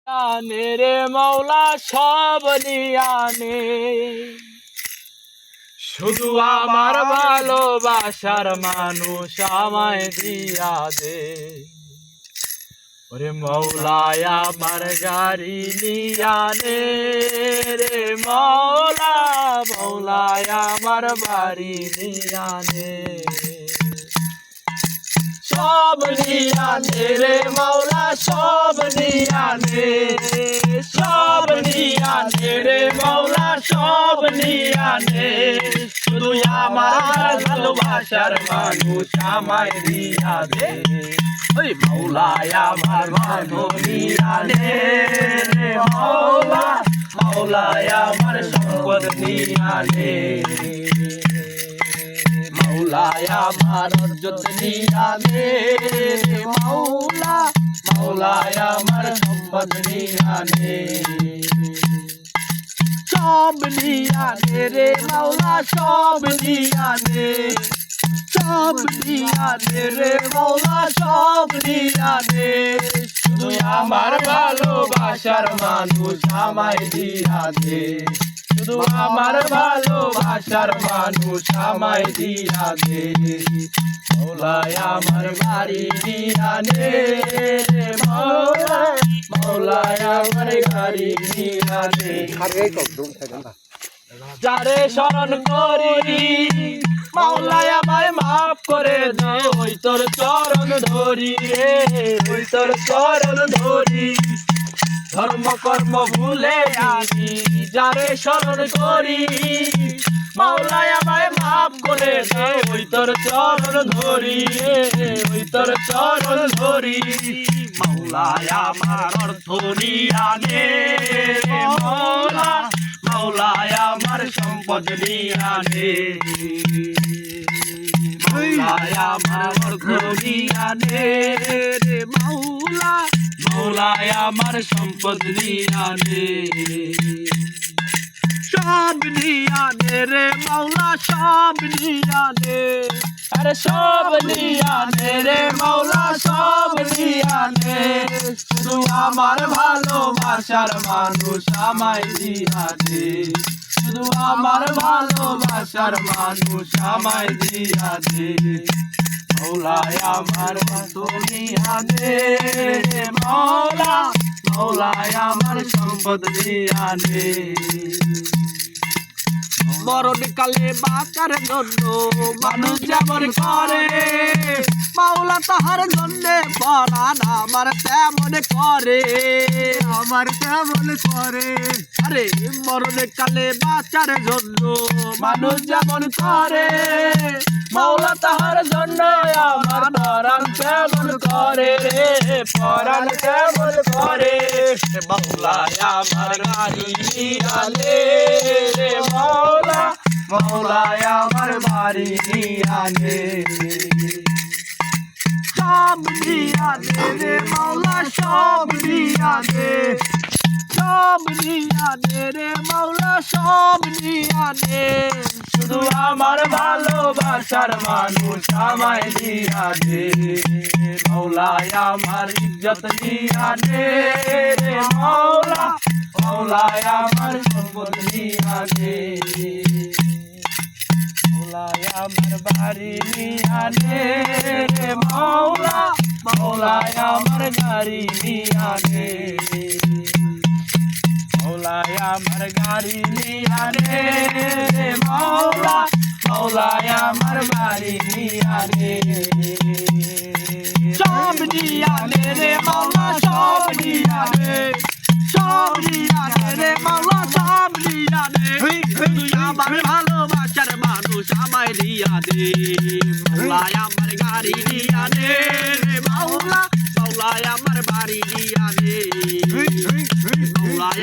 আনে রে মৌলা সব নিয়ানে, শুধু আমার ভালোবাসার মানুষ আমায় দিয়া দে। ওরে মৌলায় আমার গাড়ি নিয়ানে রে মৌলা, মৌলায় আমার বাড়ি নিয়ানে, সব নিয়ানে রে মৌলা সব নিয়ানে, সব নিয়ানে রে মৌলা সব নিয়ানে, শুধু আমার ভালোবাসার মানুষ আমায় দিয়া দে। ওই মৌলায় আমার ভালো নিয়ানে রে মৌলা, মৌলায় আমার সম্পদ নিয়ানে, মৌলায় আমার ইজ্জত নিয়ানে রে মৌলা, মৌলায় আমার সম্পদ নিয়ানে, সব নিয়ানে রে মৌলা সব নিয়ানে, সব নিয়ানে রে মৌলা সব নিয়ানে, শুধু আমার ভালোবাসার মানুষ আমায় দিয়া দে। শুধু আমার ভালোবাসার মানুষ আমায় দিয়া দে। মৌলায় আমার বাড়ি নিয়ানে রে মৌলা, মৌলায় আমার গাড়ি নিয়ানে, যারে শরণ করি মৌলায় আমায় মাফ করে দে। ওই তোর চরণ ধরি রে, ওই তোর চরণ ধরি, ধর্ম কর্ম ভুলে আমি যারে শরণ করি মৌলায় আমায় মাফ করে দে। ওই তোর চরণ ধরি রে, ওই তোর চরণ ধরি, মৌলায় আমার অর্থ নিয়ানে রে মৌলা, মৌলায় আমার সম্পদ নিয়ানে, মৌলায় আমার অর্থ নিয়ানে রে মৌলা, মৌলায় আমার সম্পদ নিয়ানে, সব নিয়ানে রে মৌলা সব নিয়ানে, আরে সব নিয়ানে রে মৌলা সব নিয়ানে, শুধু আমার ভালোবাসার মানুষ আমায় দিয়া দে। শুধু আমার ভালোবাসার মানুষ আমায় দিয়া দে। মৌলায় আমার মতো নিয়ানে রে মৌলা, মৌলায় আমার সম্পদ নিয়ানে, মরণ কালে বাঁচার জন্য মানুষ যেমন করে মাওলা তাহার জন্য পরাণ আমার তেমন করে, আমার তেমন করে। আরে মরণ কালে বাঁচার জন্য মানুষ যেমন করে মাওলা তাহার জন্য আমার পরাণ তেমন করে রে, পরাণ তেমন করে। মৌলায় আমার গাড়ি নিয়ানে রে মৌলা, মৌলায় আমার বাড়ি নিয়ানে, সব নিয়ানে রে মৌলা সব নিয়ানে, সব নিয়ানে রে মৌলা সব নিয়ানে, শুধু আমার ভালোবাসার মানুষ আমায় দিয়া দে। মৌলায় আমার ইজ্জত নিয়ানে রে মৌলা, মৌলায় আমার সম্পদ নিয়ানে, মৌলায় আমার বাড়ি নিয়ানে রে মৌলা, মৌলায় আমার গাড়ি নিয়ানে, মৌলায় আমার গাড়ি নিয়ানে রে মৌলা, মৌলায় আমার বাড়ি নিয়ানে, সব নিয়ানে রে মৌলা সব নিয়ানে, সব নিয়ানে রে মৌলা সব নিয়ানে, তুই আমার ভালোবাসার মানুষ আমায় দিয়া দে। মৌলায় আমার গাড়ি নিয়ানে রে মৌলা, মৌলায় আমার বাড়ি নিয়ানে, মৌলায়